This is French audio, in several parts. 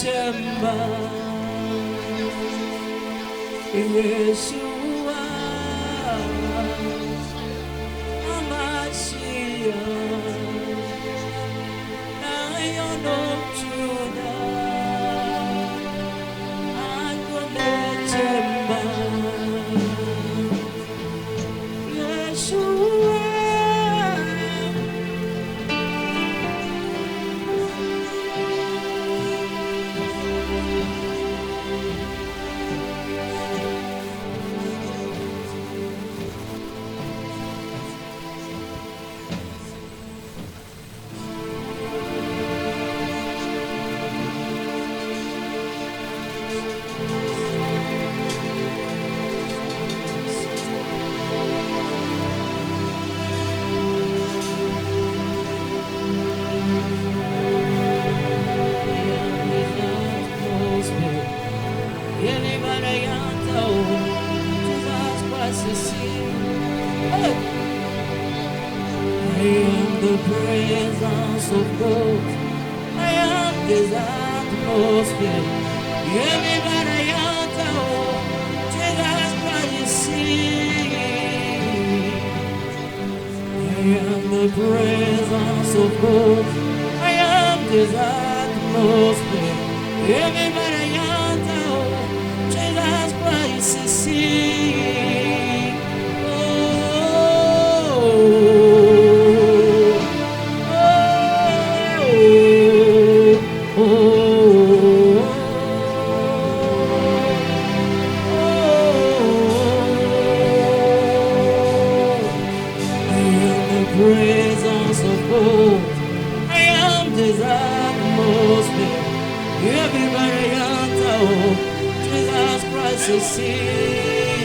chemba Yeshua Amashia Lion of Judah Agone chemba Yeshua the presence of God. I am this atmosphere. Everybody out there, Jesus Christ is seen. I am the presence of God. I am this atmosphere. Everybody out there, Jesus Christ is seen. Presence of God, I am this atmosphere. Everybody out there, Jesus Christ is seen.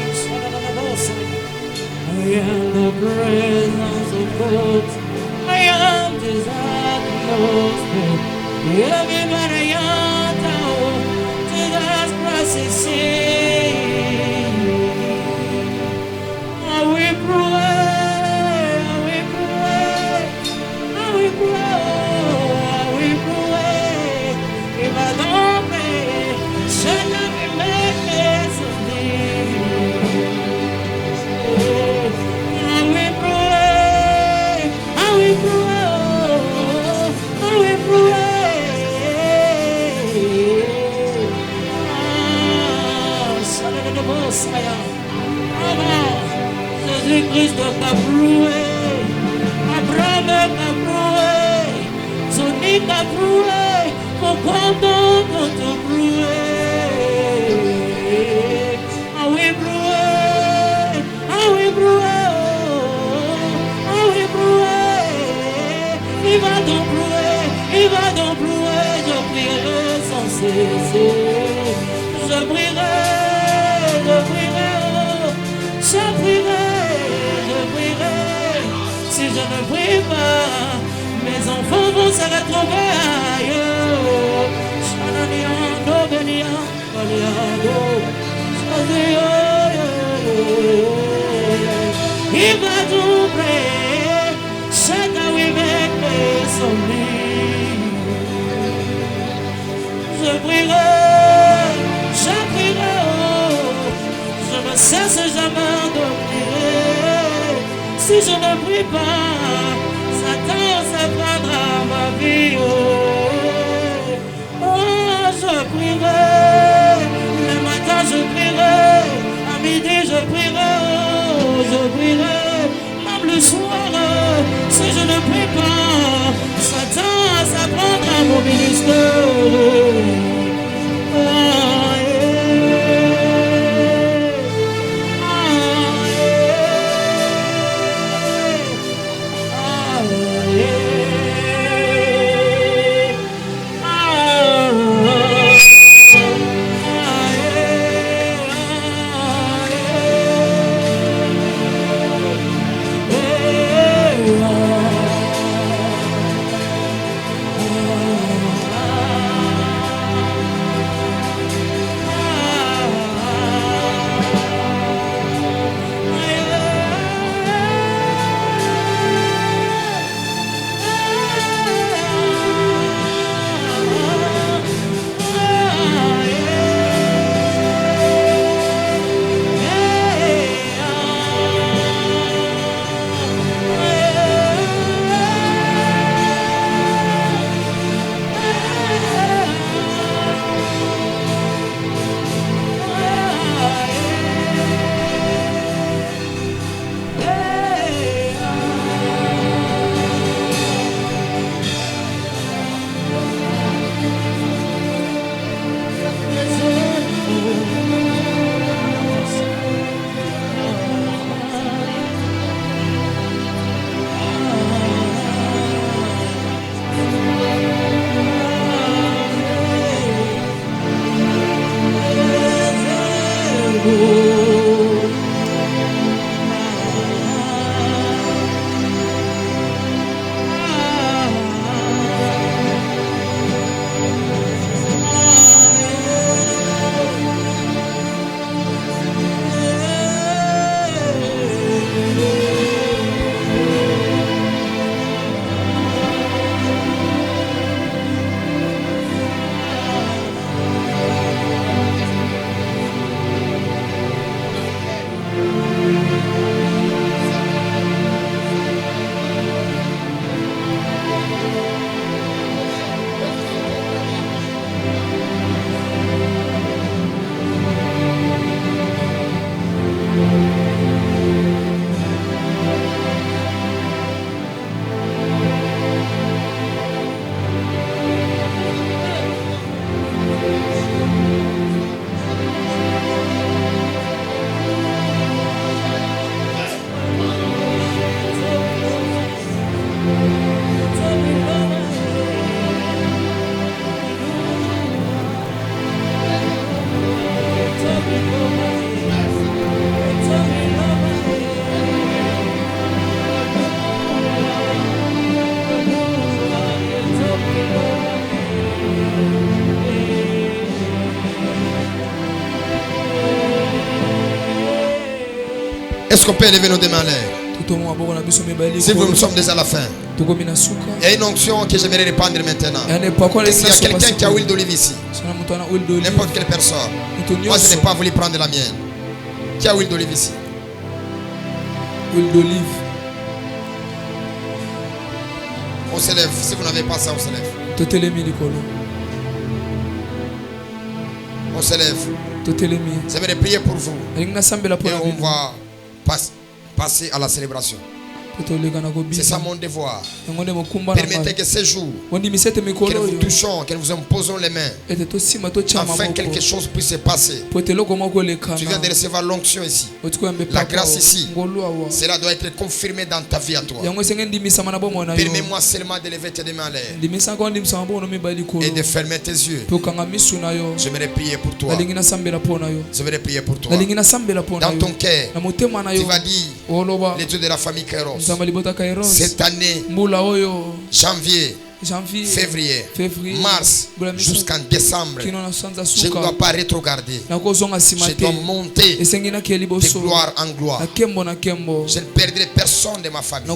I am the presence of God. I am this atmosphere. Everybody out there, Jesus Christ is seen. I will pray. Jésus-Christ t'a proué, Abraham t'a proué, Sonny t'a proué, mon content t'a proué. Ah oui, proué, ah oui, proué, ah oui, proué. Il va t'en prouer, il va t'en prouer, je prierai sans cesser. Je prierai, je prierai, je prierai. Si je ne prie pas, mes enfants vont se retrouver ailleurs. Chananiando, Benia, Baliado, il va t'ouvrir, c'est à lui mettre son lit. Je prierai, je ne cesse jamais de prier. Si je ne prie pas, Satan se prendra ma vie. Oh, je prierai, le matin je prierai, à midi je prierai, oh, je prierai, même le soir. Si je ne prie pas, Satan se prendra mon ministère. Est-ce qu'on peut élever nos deux mains en l'air? Si nous sommes déjà à la fin, il y a une onction que j'aimerais répandre maintenant. Est-ce qu'il y a quelqu'un qui a huile d'olive ici? N'importe quelle personne. Moi je n'ai pas voulu prendre la mienne. Qui a huile d'olive ici? Huile d'olive. On se lève. Si vous n'avez pas ça, on se lève. On se lève. J'aimerais prier pour vous. Et on va passer à la célébration. C'est ça mon devoir. Permettez que ces jours, que nous vous touchons, que nous vous imposons les mains, afin que quelque chose puisse se passer. Tu viens de recevoir l'onction ici. La grâce ici. Cela doit être confirmé dans ta vie à toi. Permets-moi seulement de lever tes deux mains en l'air et de fermer tes yeux. J'aimerais prier pour toi. J'aimerais prier pour toi. Dans ton cœur, tu vas dire les dieux de la famille Kairos. Cette année, janvier, février, mars, jusqu'en décembre, je ne dois pas rétrograder. Je dois monter de gloire en gloire. Je ne perdrai personne de ma famille.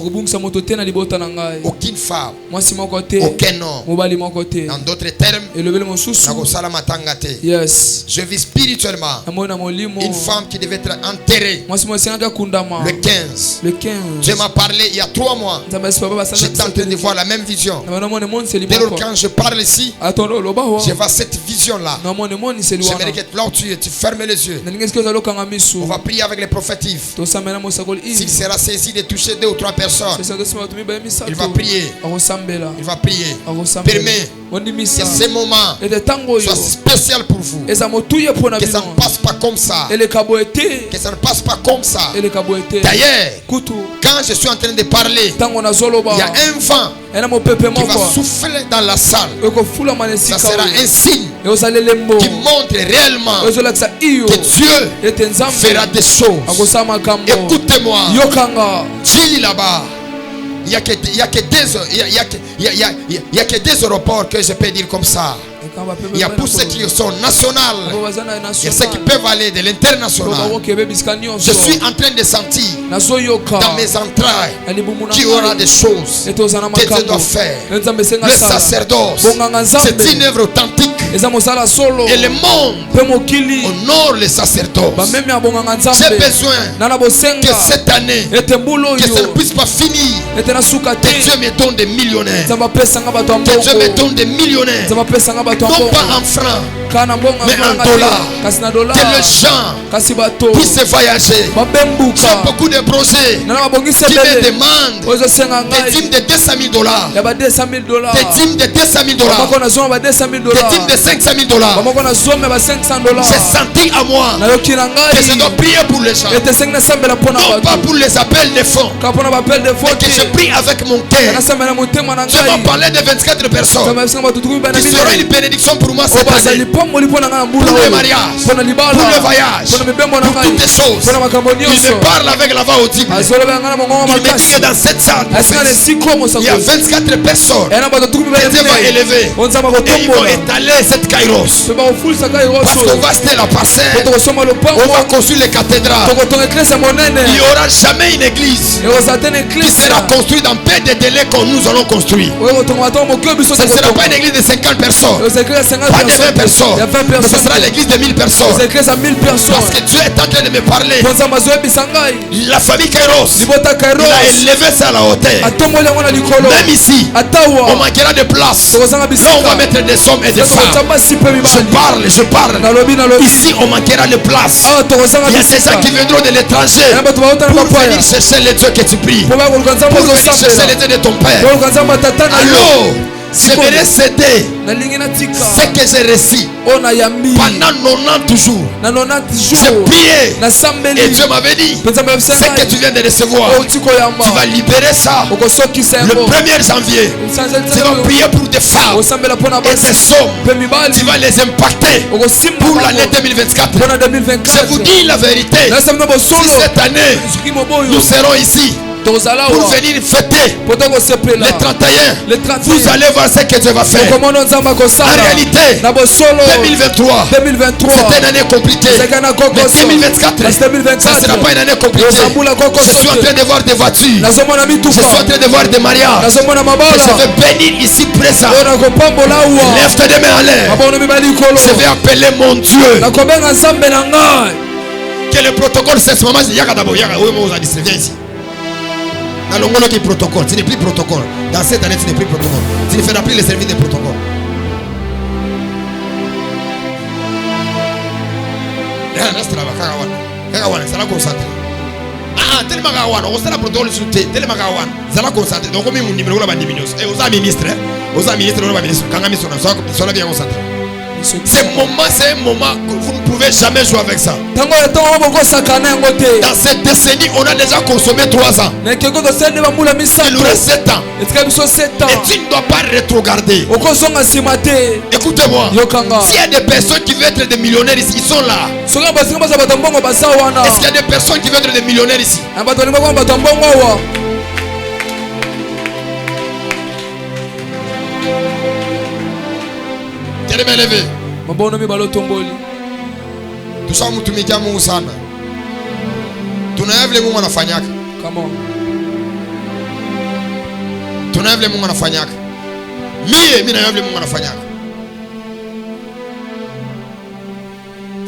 Aucune femme, aucun homme. Dans d'autres termes, je vis spirituellement une femme qui devait être enterrée le 15. Dieu m'a parlé il y a 3 mois. J'étais en train de voir la même vision. Dès lors quand je parle ici, je vois cette vision-là. J'aimerais que là où tu es, tu fermes les yeux. On va prier avec les prophètes. S'il sera saisi de toucher 2 ou 3 personnes, il va prier. Il va prier. Permets que ce moment soit spécial pour vous. Que ça ne passe pas comme ça. Que ça ne passe pas comme ça. D'ailleurs, quand je suis en train de parler, il y a un vent qui va souffler dans la salle. Ça sera un signe qui montre réellement que Dieu fera des choses. Écoutez-moi, dis là-bas. Il n'y a que des aéroports que je peux dire comme ça. Il y a pour ceux qui sont nationaux, il y a ceux qui peuvent aller de l'international. Je suis en train de sentir dans mes entrailles qu'il y aura des choses que Dieu doit faire. Le sacerdoce, c'est une œuvre authentique. Et le monde honore le sacerdoce. J'ai besoin que cette année, que ça ne puisse pas finir, que Dieu me donne des millionnaires. Que Dieu me donne des millionnaires. Non pas en francs, mais en dollars. Que les gens puissent voyager. J'ai beaucoup de projets qui me demandent des dîmes de $200,000, des dîmes de $200,000, des dîmes de $500,000. J'ai senti à moi que je dois prier pour les gens, non pas pour les appels de fonds, mais que je prie avec mon cœur. Je m'en parlais de 24 personnes qui seront une bénédiction pour moi cette année, pour le mariage, pour le voyage, pour toutes les choses. Il me parle avec la voix audible. Il me dit que dans cette salle, il y a 24 personnes que Dieu va élever et ils vont étaler cette Kairos. Parce qu'on va se la passer, on va construire les cathédrales. Il n'y aura jamais une église qui sera construite dans peu de délais que nous allons construire. Ce ne sera pas une église de 50 personnes, pas de 20 personnes, mais ce sera l'église de 1000 personnes. Parce que Dieu est en train de me parler. La famille Kairos, il a élevé ça à la hauteur. Même ici, on manquera de place. Là on va mettre des hommes et des femmes. Je parle. Ici on manquera de place. Il y a des gens qui viendront de l'étranger pour venir chercher les dieux que tu pries, pour venir chercher les dieux de ton père. Alors j'aimerais céder ce que j'ai reçu pendant 90 jours. J'ai prié et Dieu m'avait dit ce que tu viens de recevoir, tu vas libérer ça le 1er janvier. Tu vas prier pour des femmes et des hommes, tu vas les impacter pour l'année 2024. Je vous dis la vérité, si cette année nous serons ici, pour venir fêter les 31. Vous allez voir ce que Dieu va faire. En réalité, 2023, c'était une année compliquée. Mais 2024, ça ne sera pas une année compliquée. Je suis en train de voir des voitures. Je suis en train de voir des mariages. Et je vais bénir ici présent. Lève tes mains en l'air. Je vais appeler mon Dieu. Que le protocole cesse. Maman, il y a d'abord. Viens ici. Dans le monde qui est protocole, ce n'est plus protocole. Dans cette année, ce n'est plus protocole. Tu ne feras plus le service des protocoles. Ça concentré. Ah, tellement gawana, on s'est protocole sur tellement gawana. Ça la concentré. Donc comme mon numéro là va diminuer. Et aux amis ministres, on va ministre. Quand on a mis son bien concentré. C'est un moment que vous ne pouvez jamais jouer avec ça. Dans cette décennie, on a déjà consommé 3 ans. Il nous reste 7 ans. Et tu ne dois pas rétrograder. Écoutez-moi. S'il y a des personnes qui veulent être des millionnaires ici, ils sont là. Est-ce qu'il y a des personnes qui veulent être des millionnaires ici? Élevé. Tusha mtumikia Mungu sana. Tunaelewa vile Mungu anafanyaka. Come on. Tunaelewa vile Mungu anafanyaka. Mimi naelewa vile Mungu anafanyaka.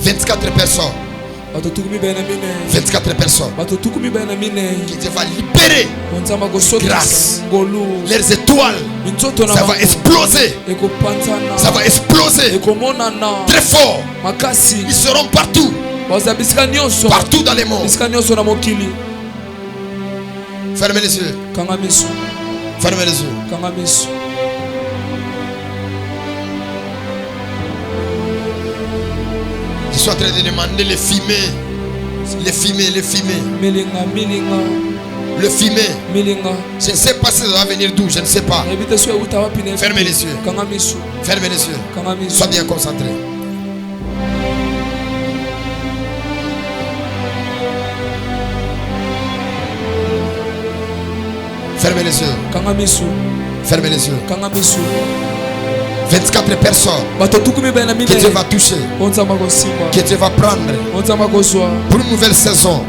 24 personnes. 24 personnes qui Dieu va libérer grâce. Leurs étoiles, ça va exploser. Ça va exploser très fort. Ils seront partout. Partout dans les mondes. Fermez les yeux. Fermez les yeux. Je suis en train de demander les filmer. Les filmer. Le filmer. Je ne sais pas si ça va venir d'où, je ne sais pas. Fermez les yeux. Fermez les yeux. Sois bien concentré. Fermez les yeux. Fermez les yeux. 24 personnes que Dieu va toucher, que Dieu va prendre pour une nouvelle saison.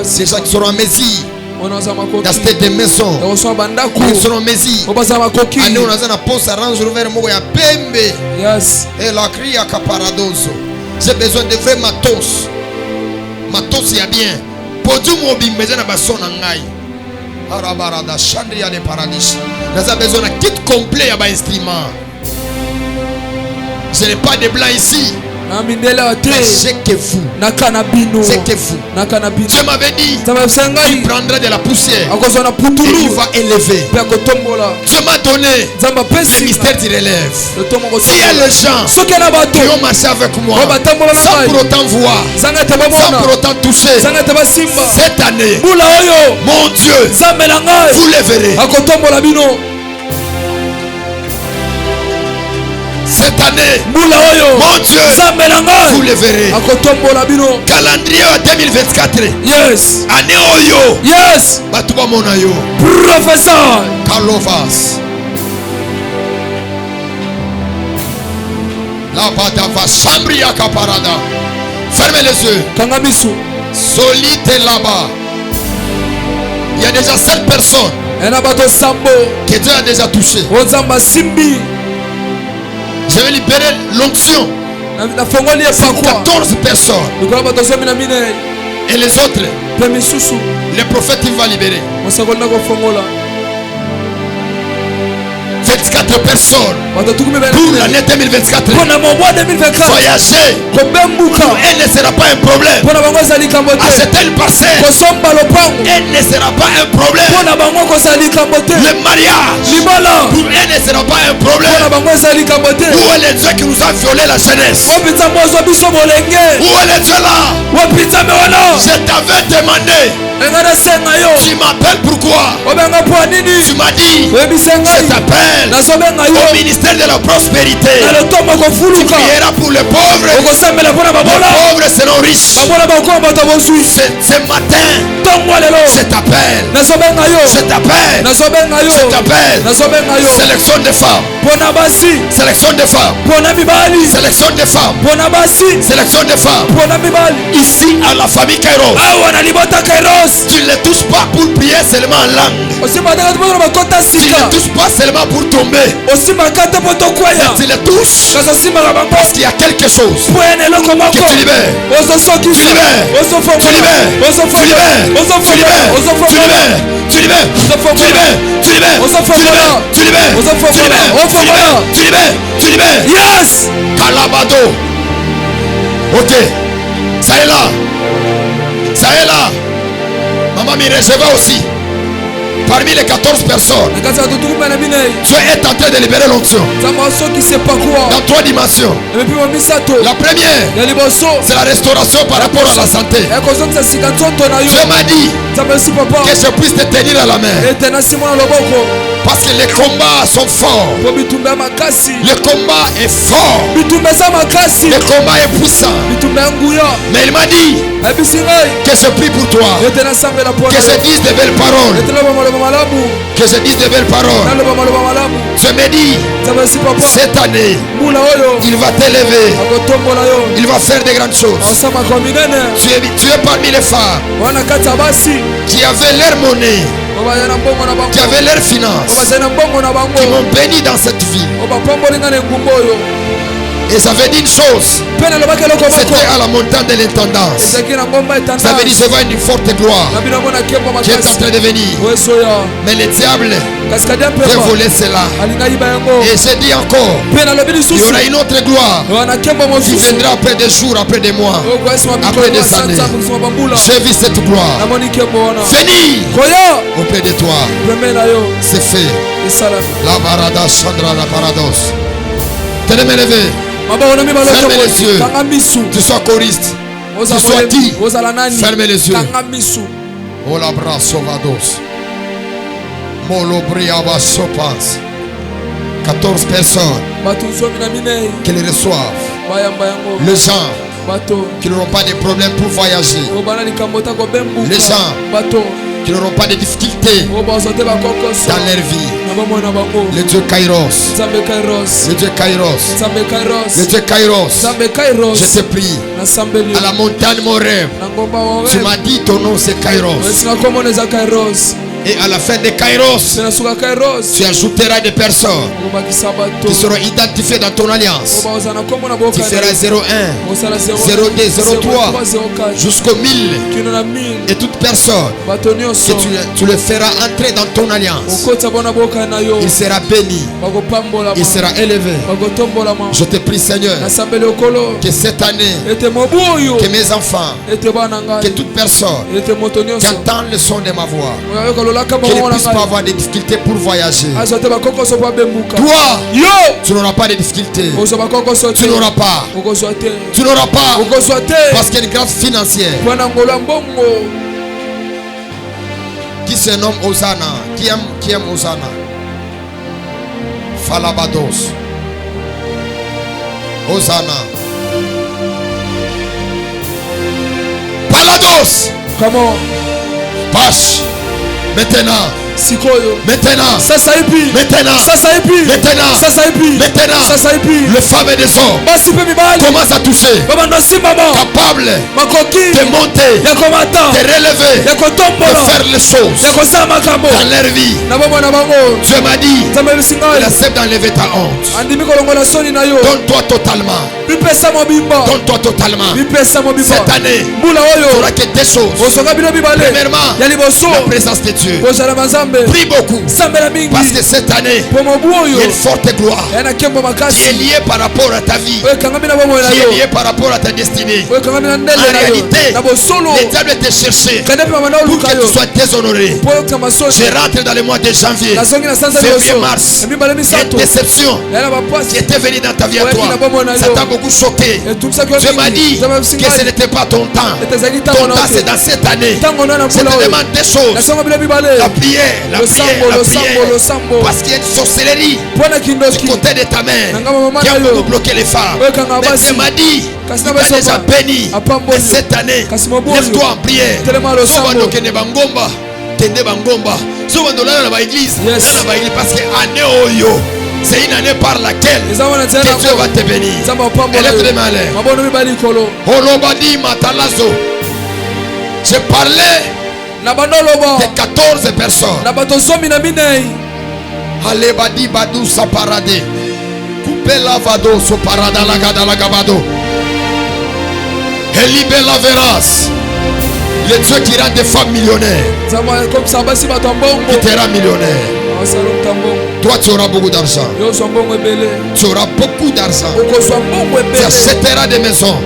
Ces gens qui seront en Messie, dans cette des maisons, ils seront en Messie. Allez, on a un poste à ranger vers moi à Pembe. Et la crie à Caparadoso. J'ai besoin de vrais matos. Matos, il y a bien. Podium mobile, mais j'ai besoin d'un gaï. Arabarada, Chandria de Paradis. J'ai besoin d'un kit complet à instrument. Je n'ai pas de blanc ici. Mais c'est que vous. C'est que vous. Dieu m'avait dit il prendra de la poussière et il va élever. Dieu m'a donné le mystère du relève. S'il y a les gens qui ont marché avec moi sans pour autant voir, sans pour autant toucher, cette année, mon Dieu, vous les verrez. Cette année, mon Dieu, vous le verrez. Calendrier 2024. Yes. Année Oyo. Yes. Batuba Monayo. Professeur. Kalovas. La Badava Chambria Caparada. Fermez les yeux. Kangamisu. Solide là-bas. Il y a déjà 7 personnes que Dieu a déjà touché. Je vais libérer l'onction. 14 personnes. Et les autres, les prophètes, il va libérer. 24 personnes pour l'année 2024. Voyager pour elle ne sera pas un problème. Acheter le parcelle, elle ne sera pas un problème. Le mariage pour elle ne sera pas un problème. Où est le Dieu qui nous a violé la jeunesse? Où est le Dieu là? Je t'avais demandé. Tu m'appelles pourquoi? Tu m'as dit je t'appelle Au ministère de la prospérité, tu prieras pour les pauvres. Les pauvres seront riches. Ce matin, je t'appelle. Je t'appelle. Sélection des femmes. Sélection des femmes. Sélection des femmes. Sélection des femmes. Ici à la famille Kairos. Tu ne les touches pas pour prier seulement en langue. Tu ne touches pas seulement pour tomber. Tu les touches parce qu'il y a quelque chose que tu libères. Tu libères. Yes. Calabado. Ok. Ça est là. Maman me recevait aussi. Parmi les 14 personnes, tu es en train de libérer l'onction dans 3 dimensions. La première, c'est la restauration par rapport à la santé. Dieu m'a dit que je puisse te tenir à la main. Parce que les combats sont forts. Le combat est fort. Le combat est puissant. Mais il m'a dit que je prie pour toi. Que je dise de belles paroles. Que je dise de belles paroles. Je me dis, cette année, il va t'élever. Il va faire de grandes choses. Tu es parmi les femmes qui avaient leur monnaie, qui avaient leurs finances, qui m'ont béni dans cette vie. Et ça veut dire une chose. C'était à la montagne de l'intendance. Ça veut dire je vois une forte gloire qui est en train de venir. Mais le diable veut voler cela. Et j'ai dit encore, il y aura une autre gloire qui viendra après des jours, après des mois, après des années. J'ai vu cette gloire venir auprès de toi. C'est fait. La barada chandra la parados. Tenez-moi levé. Fermez les yeux. Tu sois choriste. Tu sois dit. Fermez les yeux. Oh la bras sauvados. Molobriaba sopas. 14 personnes qui les reçoivent. Les gens qui n'auront pas de problème pour voyager. Les gens qui n'auront pas de difficultés dans leur vie. Le Dieu Kairos. Le Dieu Kairos. Le Dieu Kairos. Je te prie. À la montagne mon rêve. Tu m'as dit ton nom c'est Kairos. Et à la fin de Kairos, tu ajouteras des personnes qui seront identifiées dans ton alliance. Tu feras 01, 02, 03 jusqu'au 1000. Et toute personne que tu le feras entrer dans ton alliance, il sera béni, il sera élevé. Je te prie Seigneur que cette année, que mes enfants, que toute personne qui entend le son de ma voix, qu'ils ne puissent pas avoir des difficultés pour voyager. Toi, tu n'auras pas de difficultés. Tu n'auras pas. Tu n'auras pas. Parce qu'il y a une grâce financière. Qui se nomme Hosanna? Qui aime Hosanna? Falabados. Hosanna. Palados. Comment? Pache. Maintenant. Maintenant. Les femmes et les hommes commencent à toucher. Capable de monter, de relever, de faire les choses dans leur vie. Dieu m'a dit, il accepte d'enlever ta honte. Donne-toi totalement. Donne-toi totalement. Cette année, tu n'auras que des choses. Premièrement, la présence de Dieu. Prie beaucoup. Parce que cette année, il y a une forte gloire qui est liée par rapport à ta vie, qui est liée par rapport à ta destinée. En réalité, le diable te cherchait pour que tu sois déshonoré. Je rentre dans le mois de janvier, février, mars. Il y a une déception qui était venue dans ta vie à toi. Ça t'a beaucoup choqué. Dieu m'a dit que ce n'était pas ton temps. Ton temps c'est dans cette année. Je te demande des choses. La prière, la prière. Parce qu'il y a une sorcellerie du côté de ta mère qui a voulu bloquer les femmes. Mais Dieu m'a dit, il t'a déjà béni. Et cette année, lève-toi en prière. Parce que c'est une année par laquelle que Dieu va te bénir. Élève les mains. J'ai parlé de 14 personnes. Alebadi Badou Saparade. Coupez la vado soparada la gada la gabado. Elibe la veras. Le Dieu qui rend des femmes millionnaires. Qui te rend millionnaire. Toi tu auras beaucoup d'argent. Tu auras beaucoup d'argent. Tu achèteras des maisons.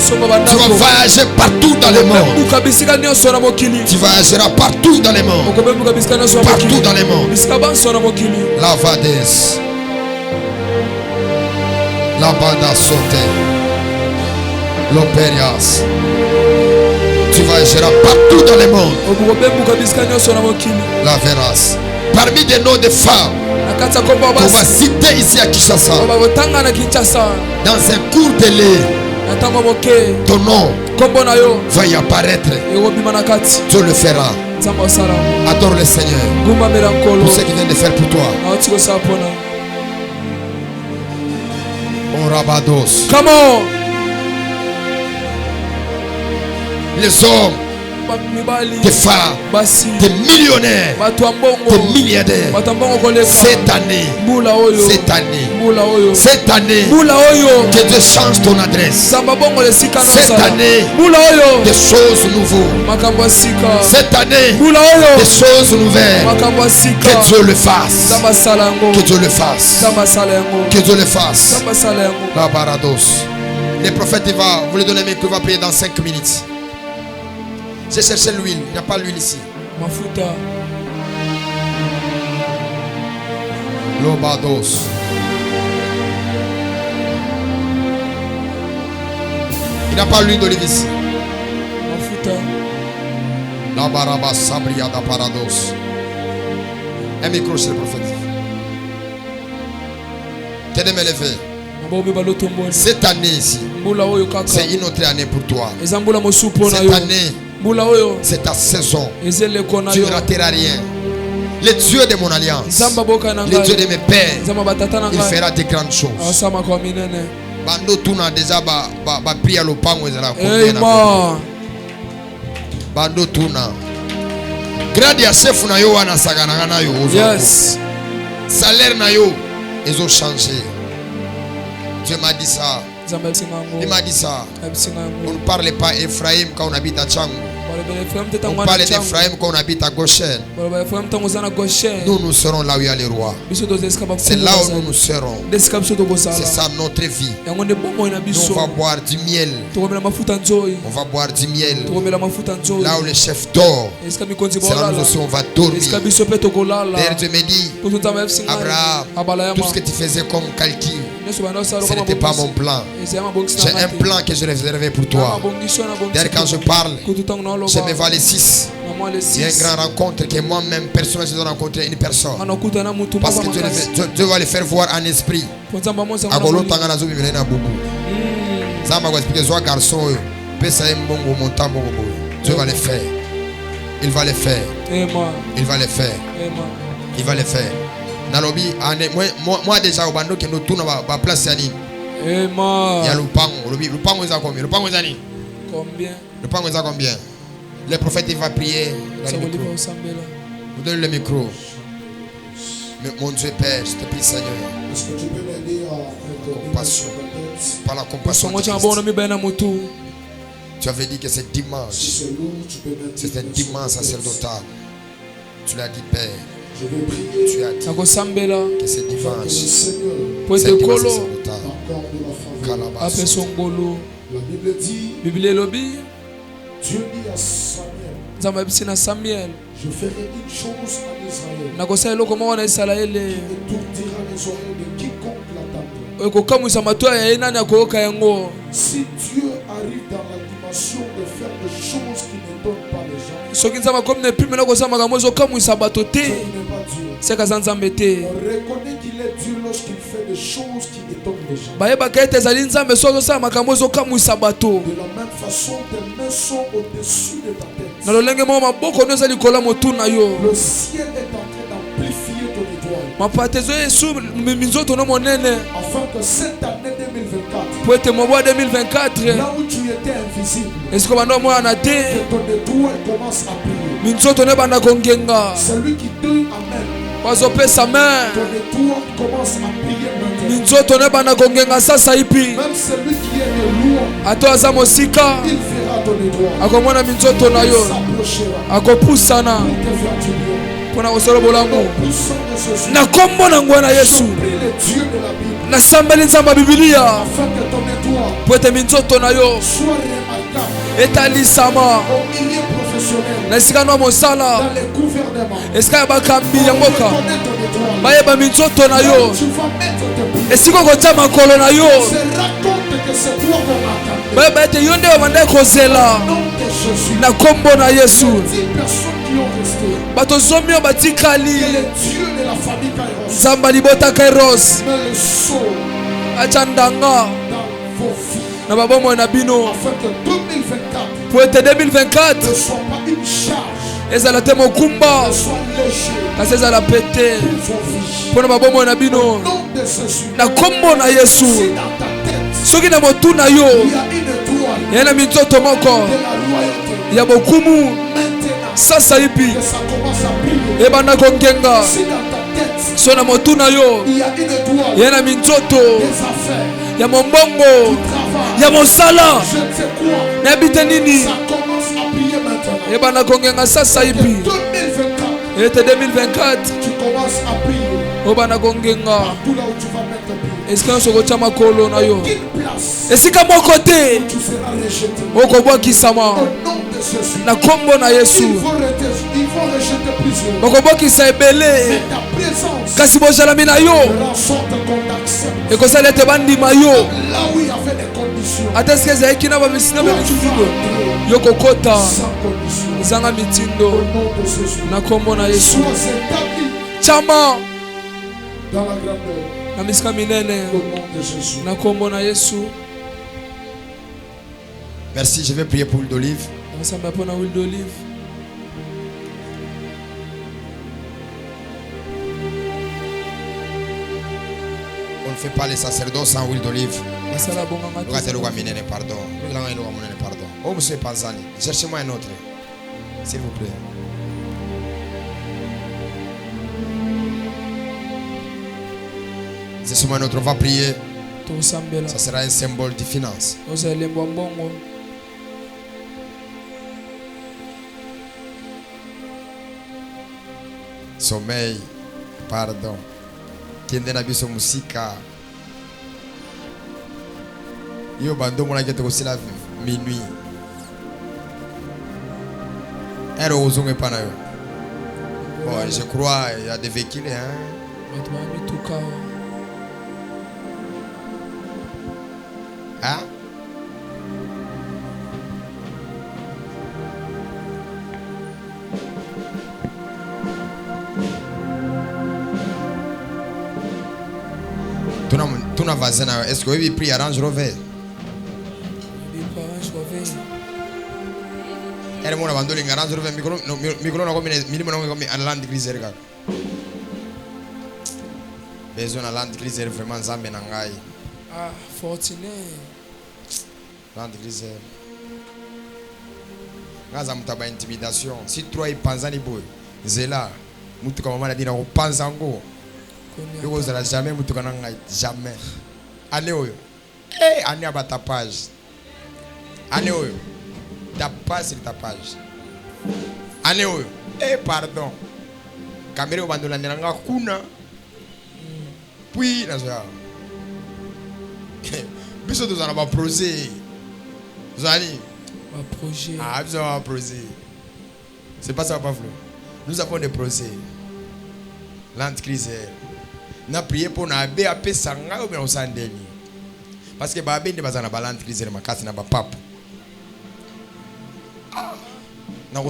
Tu vas voyager partout dans le monde. Tu voyageras partout dans le monde. Partout dans le monde. La Vades. La Banda Sote. L'Opérias. Tu voyageras partout dans le monde. La verras. Parmi des noms de femmes qu'on va citer ici à Kinshasa, dans un court délai, ton nom va y apparaître. Dieu le fera. Adore le Seigneur pour ce qu'il vient de faire pour toi. Orabados. Les hommes, des femmes, des millionnaires, des milliardaires. Cette année, que Dieu change ton adresse. Cette année, des choses nouvelles. Cette année, des choses nouvelles. Que Dieu le fasse. Que Dieu le fasse. Que Dieu le fasse. La Barados. Le prophète va, vous lui donnez mes coups, va prier dans 5 minutes. J'ai cherché l'huile, il n'y a pas l'huile ici. Mafuta. Lobados. Il n'y a pas l'huile d'olive ici. Mafuta. La baraba sabria da parados. Un micro chez le prophète. Tenez-moi levé. Cette année ici, c'est une autre année pour toi. Cette année, c'est ta saison. Tu ne rateras rien. Le Dieu de mon alliance, le Dieu de mes pères, il fera de grandes choses. Bando tuna déjà ba priya lopango ezala combien. Bando tuna. Grade ya chef na yo wana sagana na yo. Yes. Salaire na yo ils ont changé. Dieu m'a dit ça. Il m'a dit ça. On ne parle pas Ephraim quand on habite à Tchang. On parle d'Ephraim quand on habite à Goshen. Nous, nous serons là où il y a les rois. C'est là où nous serons. C'est ça notre vie. Nous, on va boire du miel. On va boire du miel. Là où le chef dort, c'est là où nous aussi on va dormir. D'ailleurs, Dieu me dit, Abraham, tout ce que tu faisais comme calcul, ce n'était pas mon plan. J'ai un plan que je réservais pour toi. D'ailleurs, quand je parle, je me vois les 6. Il y a une grande rencontre que moi-même, personnellement, je dois rencontrer une personne. Parce que Dieu va le faire voir en esprit. Dieu va le faire. Il va le faire. Il va le faire. Il va le faire. Nalobi, moi déjà, au bando que nous tournons à place Yanni. Il y a le pango. Le pango est à combien? Le pango est à combien? Le pango est à combien? Le prophète il va prier dans le micro. Vous donnez le micro. Mais mon Dieu Père, je te prie Seigneur. Est-ce que tu peux m'aider à compassion? Par la compassion de Christ. Tu avais dit que c'est dimanche. C'est un dimanche sacerdotal. Tu l'as dit Père. Tu as dit que c'est dimanche. C'est dimanche sacerdotal. La Bible dit, Dieu dit à Samuel, je ferai une chose en Israël qui étourdira les oreilles de quiconque l'attendra. Si Dieu arrive dans la dimension de faire des choses qui ne donnent pas les gens, soki nzambe comme ne pime na kosa makambo zo kamwisa bato te c'est que nzambe te reconnaît qu'il est Dieu lorsqu'il fait des choses qui étonnent les gens. bayeba ete ezali nzambe so azosala makambo ezokamwisa bato. De la même façon, tes mains sont au-dessus de ta tête. Na lolenge moko maboko no eza likolo ya motu na yo. Le ciel est en train d'amplifier ton étoile. Mapatezo esu minzoto no monene Afin que cette année 2024, po ete mobo 2024 là où tu étais invisible, esiko bando omwana te que ton étoile commence à briller. minzoto no ebanda kongenga Celui qui dit Amen, bazopesa main ton étoile commence à briller maintenant. minzoto no ebanda kongenga sasa ipi Même celui qui est de loin, ato aza mosika il verra ton étoile. akomona minzoto na Il yo s'approchera akopusana pour te faire du bien. mpona kosala bolamu Puissant de ce na kombo na ngwana Yesu prie le Dieu de la Bible, nasambeli nzambe ya bibilia afin que ton étoile po ete minzoto na yo soit remarquable etalisama au milieu professionnel, na esika no ya mosala dans les gouvernements. esika ya bakambi ya mboka Connais ton étoile. bayeba minzoto na yo Tu vas mettre tes pieds. esika okotia makolo na yo Se raconte que c'est toi qu'on attendait. bayeba ete yo nde babandaki kozela Au nom de Jésus, na kombo na Yesu 10 personnes qui ont resté. bato zomi oyo batikali Et le Dieu de la famille Kairos nzambe alibota kairos met le saut atya ndanga dans vos vies, na babomoi na bino afin que 2024 po ete 2024 ne soit pas une charge, ezala te mokumba ne soit léger kasi ezala pete pour vos vies. mpo na babomoi na Au bino nom de Jésus, na kombo na Yesu. si dans ta tête Soki na motu na yo il y a une étoile ya na minzoto moko de la loyauté, ya bokumu maintenant sasa ipi que ça commence à briller. ebanda kongenga. Si dans ta tête So na motu na yo il y a une étoile ya na minzoto des affaires, ya mombongo travail, ya mosala je ne sais quoi, nayebi te nini ça commence à briller maintenant. ebanda kongenga sasa Que ipi 2024, ete 2024 tu commences à briller obanda kongenga partout là où tu vas mettre pied. esika nyonso okotya makolo na yo Aucune place esika moko te tu seras rejeté. okobwakisama Au nom de Jésus, na kombo na Yesu. ils vont rejeter plusieurs. bakobwakisa ebele Mais ta présence kasi bozalami na yo fera en sorte qu'on t'accepte. ekosala ete bandima yo Là où il y avait des conditions, ata esika ezalaki na bamisina toi tu bamitundo vas entrer yo kokota sans condition. ezanga Au mitindo nom de Jésus, na kombo na Yesu. sois établi Chama dans la grandeur. na misika minene Au nom de Jésus. na kombo na Yesu. Merci, je vais prier pour l'huile d'olive. nasamba mpona huile d'olive. On ne fait pas les sacerdoces sans huile d'olive. nasala bonganga te. Regardez le minene, pardon. Pardon. Oh, monsieur Panzani, cherchez-moi un autre. S'il vous plaît. Cherchez-moi un autre. On va prier. tosambela Ça sera un symbole de finance. ozala elembo ya mbongo. Sommeil. Pardon. Tiende na biso musika. Yo bando mona kete ko sila minuit. Ero ozonge pana yo. Bon, je crois il y a des véhicules hein. bato bamituka Hein? Tuna voisin na est-ce que vous pris Range Rover? biparange wave Elle mona bandoli Range Rover micro na comme minimum na comme Land Cruiser ka. Besoin na Land Cruiser vraiment nzambe na ngai. ah fortune Land Cruiser. Ngaza mutaba intimidation. Si toi ipanzani boy. Zela mutu kama mala dina kupanza ngo. Yo kozala jamais mutu kana ngai jamais. Ane oyo. Ane abatapage. Ane oyo. Tapage sur tapage. Ane oyo. Pardon. Kamera bandola nanga kuna. Puis na zoya. Biso tozana ba projet. Zani. ba projet Ah, nous avons un projet. C'est pas ça, pas flou. Nous avons des projets. L'entreprise. Nous avons prié pour nous BAP Sanga ou bien au Sandeni. Parce que BAP n'est pas dans l'entreprise, mais c'est dans le pape. Mais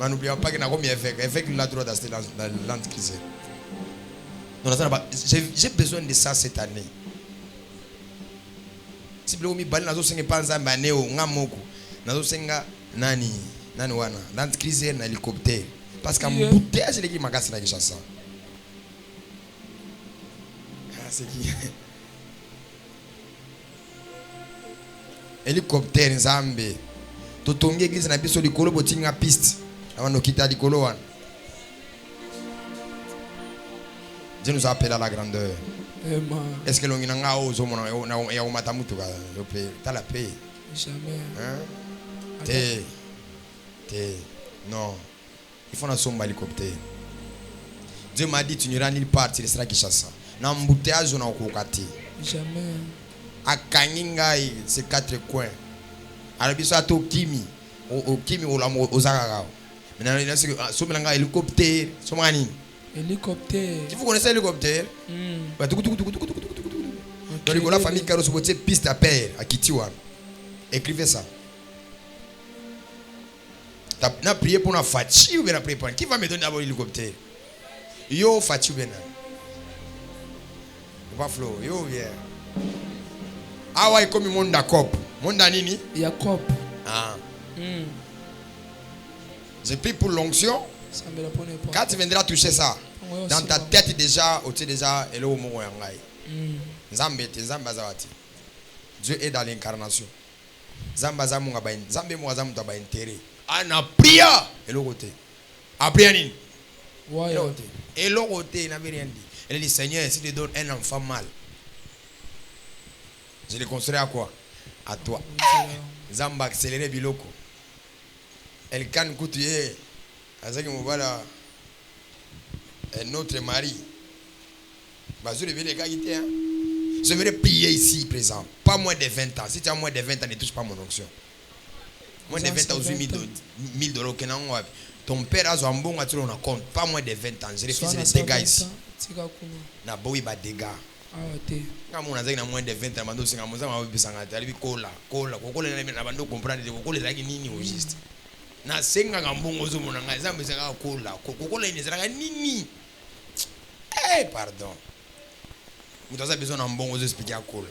n'oublions pas qu'il y a combien d'effets qu'il a droit d'acheter dans l'entreprise. J'ai besoin de ça cette année. Si vous avez besoin de ça, l'entreprise est un hélicoptère. Parce qu'un bouteillage, c'est qui m'a cassé la chasse. C'est qui? Hélicoptère, Nzambe. Totongi église na biso likolo botinga piste. Avant de quitter likolo wan. Dieu nous appelle à la grandeur. Est-ce que l'on a osé mon et on m'a tamutu t'as la paix? Jamais. Hein? Non. Il faut un sombre hélicoptère. Dieu m'a dit tu n'iras nulle part, tu resteras Kinshasa. Na mbouteillage on a okokati. Jamais. À Kaningai, c'est 4 coins. Alors biso ato kimi. O kimi o la ozaka. Maintenant il y a ce melanga hélicoptère, somani. Hélicoptère. Vous connaissez l'hélicoptère? Dans la famille Karos Botier, piste à père à Kitiwan. Écrivez ça. Tu as prié pour une Fati ou bien prié pour qui va me donner d'abord l'hélicoptère? Yo Fati ou bien? Pas Flo, yo viens. Ah ouais, comme le monde d'Acob. Monde d'Anini? Jacob. Ah. J'ai pris pour l'onction. Quand tu viendras toucher ça, dans ta tête déjà, tu sais déjà, et là au moment où Dieu est dans l'incarnation. Zambaza munga ba Zambe mo zamu ba intérêt. Ana priya et le côté. Après nini? Et le côté n'a rien dit. Elle dit Seigneur, si tu donnes un enfant mal, je le construis à quoi? À toi. Zamba accéléré biloko. Elle can coûter avec mon voilà un autre mari. Je vais prier ici présent. Pas moins de 20 ans. Si tu as moins de 20 ans, ne touche pas mon onction. Moins de 20 ans, 1000 $. Ton père a un bon compte. Pas moins de 20 ans. Je refuse les dégâts ici. Na boui ba dégâts. Quand on a moins de 20 ans, on na senga ngambongo zo mona ngai zambe saka kola kokola ine zaka nini pardon mutaza besoin na mbongo zo expliquer akola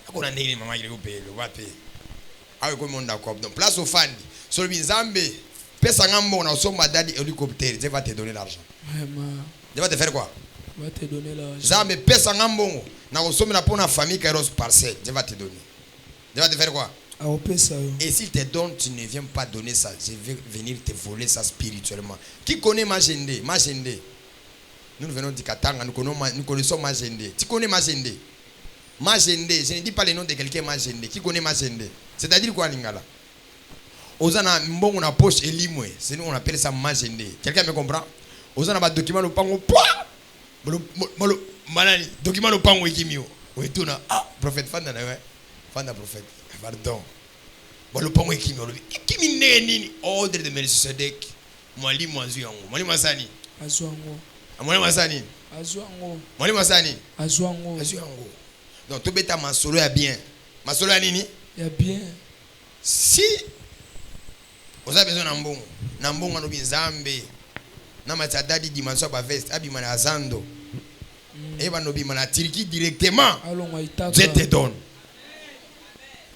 akona ndenge mama ile kopelo wapi awe ko monde d'accord donc place au fandi sur le nzambe pesa ngambo na somba dadi hélicoptère Dieu va te donner l'argent Dieu va te faire quoi? Va te donner l'argent. Zambe pesa ngambo na kosomba na pona famille kairos parcelle Dieu va te donner. Dieu va te faire quoi? Et s'il te donne, tu ne viens pas donner ça. Je vais venir te voler ça spirituellement. Qui connaît Majende? Nous venons du Katanga, nous connaissons Majende. Tu connais Majende? Majende, je ne dis pas le nom de quelqu'un Majende. Qui connaît Majende? C'est-à-dire quoi, Lingala? Ozana mbongo na poche elimwe. C'est nous on appelle ça Majende. Quelqu'un me comprend? Ozana ba document le pango poa. Molo malani document le pango ekimio. Oetuna prophète fanda na fanda prophète. Pardon. Bon, le pango qui me nini ordre de Melchisedec. Mwalimu azuango. Mwalimu asani. Azuango. Mwalimu asani. Azuango. Mwalimu asani. Azuango. Azuango. Donc tout bêta masolo ya bien. Masolo ya nini? Ya bien. Si vous avez besoin d'ambongo. Nambongo no binzambe. Na matadadi dimension ba veste abima na azando. Et ba no bima na Turquie directement. Je te donne.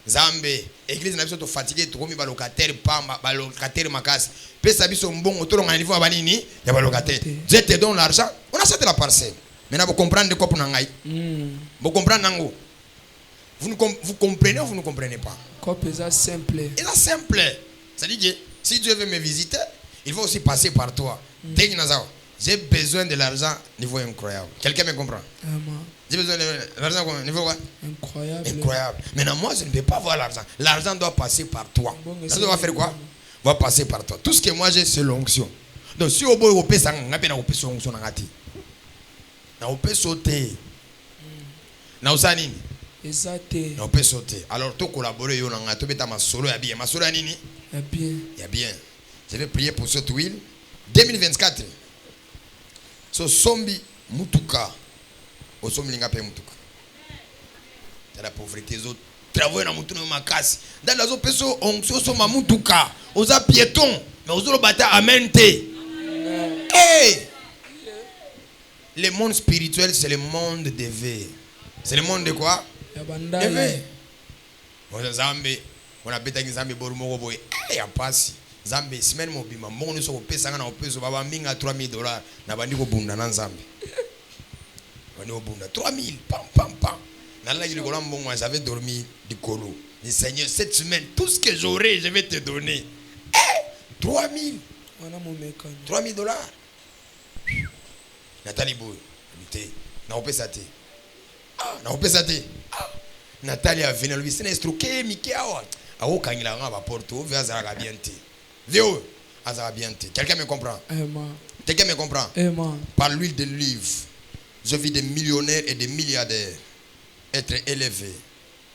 Zambe, église na biso to fatigué to komi ba locataire pamba ba locataire makasi. Pesa biso mbongo to longa niveau abani ya ba locataire. Je te donne l'argent, on achète la parcelle. Maintenant vous comprenez quoi pour nangai? Vous comprenez nango? Vous comprenez ou vous ne comprenez pas? Cop est simple. C'est simple. Ça dit que si Dieu veut me visiter, il va aussi passer par toi. J'ai besoin de l'argent niveau incroyable. Quelqu'un me comprend? J'ai besoin de l'argent niveau quoi? Incroyable. Maintenant, moi, je ne peux pas avoir l'argent. L'argent doit passer par toi. Ça doit faire quoi? Va passer par toi. Tout ce que moi j'ai, c'est l'onction. Donc, si au bout, on peut l'onction. On peut sauter. On peut sauter. Alors, tout collaborer, on a tout mettre ma solo. Il y a bien. Ma solo, il y a bien. Je vais prier pour cette huile. 2024. So, Sombi Mutuka. Au sombi linga pe mutuka. C'est la pauvreté autres. travailler dans mutu ma casse. Dans la zone on se mamutuka. Oza piéton, mais ozo bata amente. Hey! Le monde spirituel, c'est le monde des vœux. C'est le monde de quoi? Des vœux. On a bêta Zambi Borumoro boy. Eh, ya passe. Zambi, semaine mobima. Mon nous sommes payés à peso. Baba minga $3,000. Na bandi ko bunda na Zambi. Bandi ko bunda 3,000. Pam pam pam. Nalla il golam bon moi j'avais dormi du colo. Le Seigneur cette semaine tout ce que j'aurai je vais te donner. Eh, 3,000. $3,000. Nathalie Boy, na opesate. Ah, na opesate. Ah, Nathalie a venu lui c'est instruqué Mickey awa. Awo kangila nga ba porto, ve azara bien té. Véo, azara bien té. Quelqu'un me comprend? Quelqu'un me comprend? Par l'huile de l'olive, je vis des millionnaires et des milliardaires être élevés.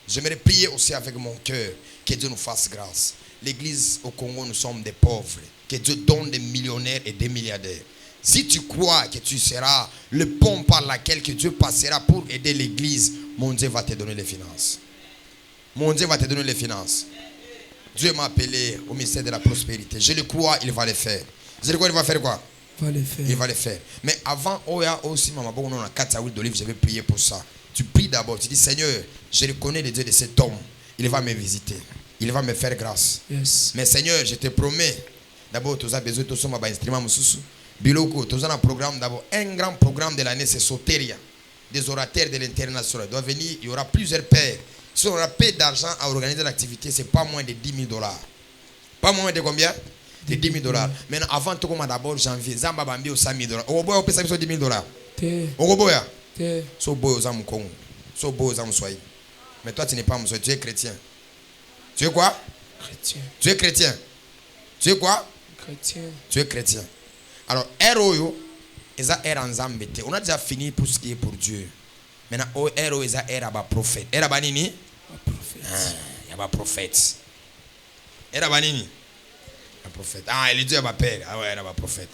J'aimerais prier aussi avec mon cœur que Dieu nous fasse grâce. L'église au Congo, nous sommes des pauvres. Que Dieu donne des millionnaires et des milliardaires. Si tu crois que tu seras le pont par lequel que Dieu passera pour aider l'église, mon Dieu va te donner les finances. Mon Dieu va te donner les finances. Dieu m'a appelé au ministère de la prospérité. Je le crois, il va le faire. Je le crois, il va faire quoi? Il va le faire. Mais avant, aussi, maman, on a 4 huile d'olive, je vais prier pour ça. Tu pries d'abord, tu dis Seigneur, je reconnais le Dieu de cet homme. Il va me visiter. Il va me faire grâce. Yes. Mais Seigneur, je te promets, d'abord, tu as besoin de ton instrument. Biloko, tu as un programme d'abord. Un grand programme de l'année, c'est Soteria. Des orateurs de l'international. Il doit venir, il y aura plusieurs pères. Si on aura peu d'argent à organiser l'activité, ce n'est pas moins de $10,000. Pas moins de combien? De $10,000. Maintenant, avant tout, comme d'abord, janvier, Zamba Bambi au $100,000. Au boy, on peut savoir $10,000. Au boy, so boy aux âmes Congo. So boy aux âmes soyez. Mais toi, tu n'es pas musulman, tu es chrétien. Tu es quoi? Chrétien. Tu es chrétien. Tu es quoi? Chrétien. Tu es chrétien. Alors, héros, on a déjà fini pour ce qui est pour Dieu. Maintenant, héros, ils ont prophète. Héros, nini? Il y a un prophète. Héros, nini? Un prophète. Ah, il est Dieu, père. Ah ouais, il y a un prophète.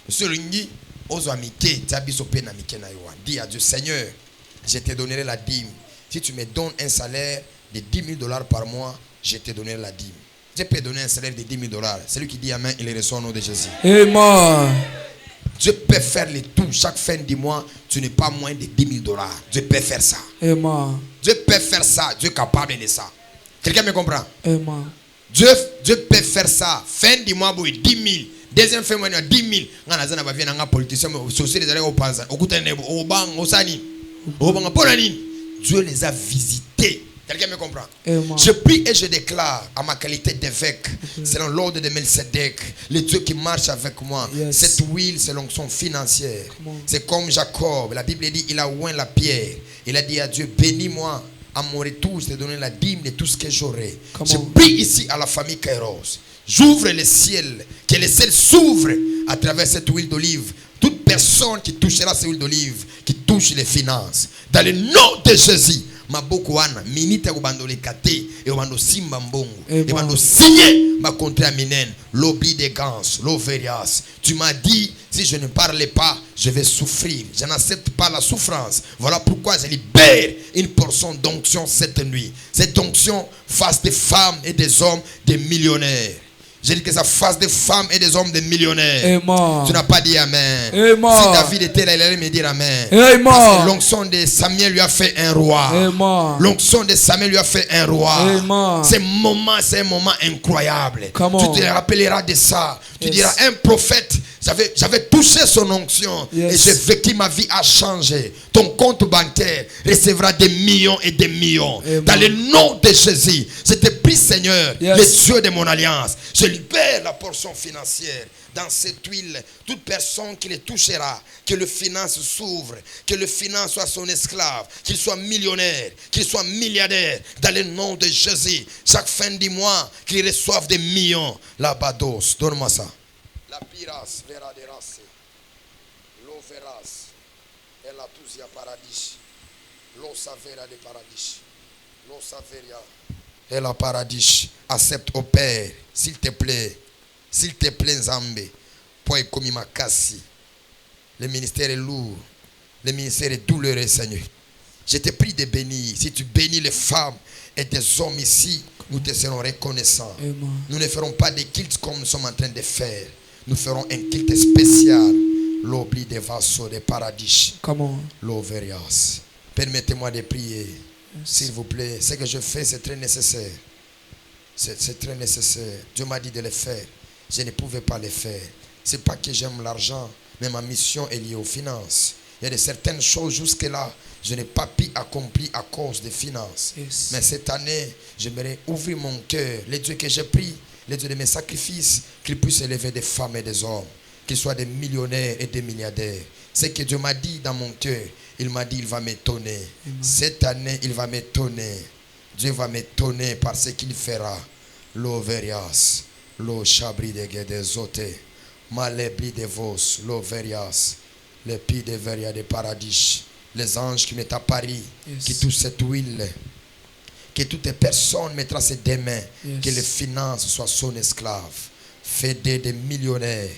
Monsieur Ringi, dis à Dieu, Seigneur, je te donnerai la dîme. Si tu me donnes un salaire de $10,000 par mois, je te donnerai la dîme. Je peux donner un salaire de $10,000. Celui qui dit Amen, il reçoit au nom de Jésus. Amen. Dieu peut faire le tout. Chaque fin du mois, tu n'es pas moins de $10,000. Dieu peut faire ça. Amen. Dieu peut faire ça. Dieu est capable de ça. Quelqu'un me comprend? Amen. Dieu peut faire ça. Fin du mois, 10 000. Deuxième fin du mois, 10 000. On a des politiciens, Dieu les a visités. Quelqu'un me comprend? Je prie et je déclare à ma qualité d'évêque, selon l'ordre de Melchizedek, le Dieu qui marche avec moi. Yes. Cette huile, c'est l'onction financière. C'est comme Jacob. La Bible dit, il a oint la pierre. Il a dit à Dieu, bénis-moi. À mon retour, je te donner la dîme de tout ce que j'aurai. Je prie ici à la famille Kairos. J'ouvre le ciel. Que le ciel s'ouvre à travers cette huile d'olive. Toute personne qui touchera cette huile d'olive, qui touche les finances. Dans le nom de Jésus. Maboko wana minita kubando le kate et kubando simba mbongo et kubando signer ma contrat minen l'oubli des gants l'overias. Tu m'as dit si je ne parle pas je vais souffrir, je n'accepte pas la souffrance. Voilà pourquoi je libère une portion d'onction cette nuit. Cette onction fasse des femmes et des hommes des millionnaires. J'ai dit que ça fasse des femmes et des hommes des millionnaires. Amen. Tu n'as pas dit Amen. Amen. Si David était là, il allait me dire Amen. Amen. Parce que l'onction de Samuel lui a fait un roi. Amen. L'onction de Samuel lui a fait un roi. Amen. C'est un moment incroyable. Tu te rappelleras de ça. Tu diras, un prophète, j'avais touché son onction. Et j'ai vécu, ma vie a changé. Ton compte bancaire recevra des millions et des millions. Amen. Dans le nom de Jésus, je te prie Seigneur, le Dieu de mon alliance. Je libère la portion financière dans cette huile. Toute personne qui les touchera, que le finance s'ouvre, que le finance soit son esclave, qu'il soit millionnaire, qu'il soit milliardaire, dans le nom de Jésus. Chaque fin du mois, qu'il reçoive des millions. La bados, donne-moi ça. La piras vera de race, l'eau veras, et la tuzia paradis, l'eau savera de paradis, l'eau saveria, et la paradis. Accepte au Père, s'il te plaît, Nzambe, pour comme makasi. Le ministère est lourd, le ministère est douloureux, Seigneur. Je te prie de bénir. Si tu bénis les femmes et des hommes ici, nous te serons reconnaissants. Nous ne ferons pas de culte comme nous sommes en train de faire. Nous ferons un culte spécial. L'oubli des vassaux des paradis. L'overias. Permettez-moi de prier. S'il vous plaît. Ce que je fais, c'est très nécessaire. C'est très nécessaire. Dieu m'a dit de le faire. Je ne pouvais pas le faire. Ce n'est pas que j'aime l'argent, mais ma mission est liée aux finances. Il y a de certaines choses jusque-là, je n'ai pas pu accomplir à cause des finances. Mais cette année, j'aimerais ouvrir mon cœur. Les dieux que j'ai pris, les dieux de mes sacrifices, qu'ils puissent élever des femmes et des hommes, qu'ils soient des millionnaires et des milliardaires. Ce que Dieu m'a dit dans mon cœur, il m'a dit, il va m'étonner. Cette année, il va m'étonner. Dieu va m'étonner par ce qu'il fera. Lo verias, lo chabri de guedezote, malebri de vos, lo verias, le pi de veria de paradis, les anges qui mettent à Paris, qui touchent cette huile, que toutes les personnes mettront ses deux mains, que les finances soient son esclave, fait des millionnaires,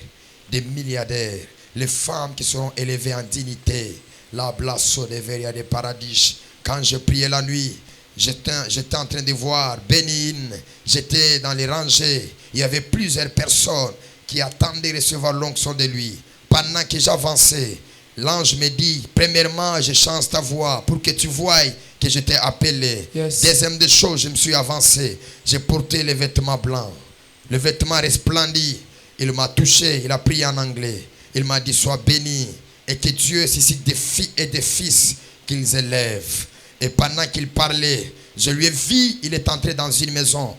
des milliardaires, les femmes qui seront élevées en dignité, la blasso de veria de paradis. Quand je priais la nuit, j'étais en train de voir Bénin, j'étais dans les rangées, il y avait plusieurs personnes qui attendaient de recevoir l'onction de lui. Pendant que j'avançais, l'ange me dit, premièrement, je change ta voix pour que tu voies que je t'ai appelé. Deuxième des choses, je me suis avancé, j'ai porté les vêtements blancs, le vêtement resplendit, il m'a touché, il a prié en anglais, il m'a dit, sois béni, et que Dieu suscite des filles et des fils qu'ils élèvent. Et pendant qu'il parlait, je lui ai vu, il est entré dans une maison.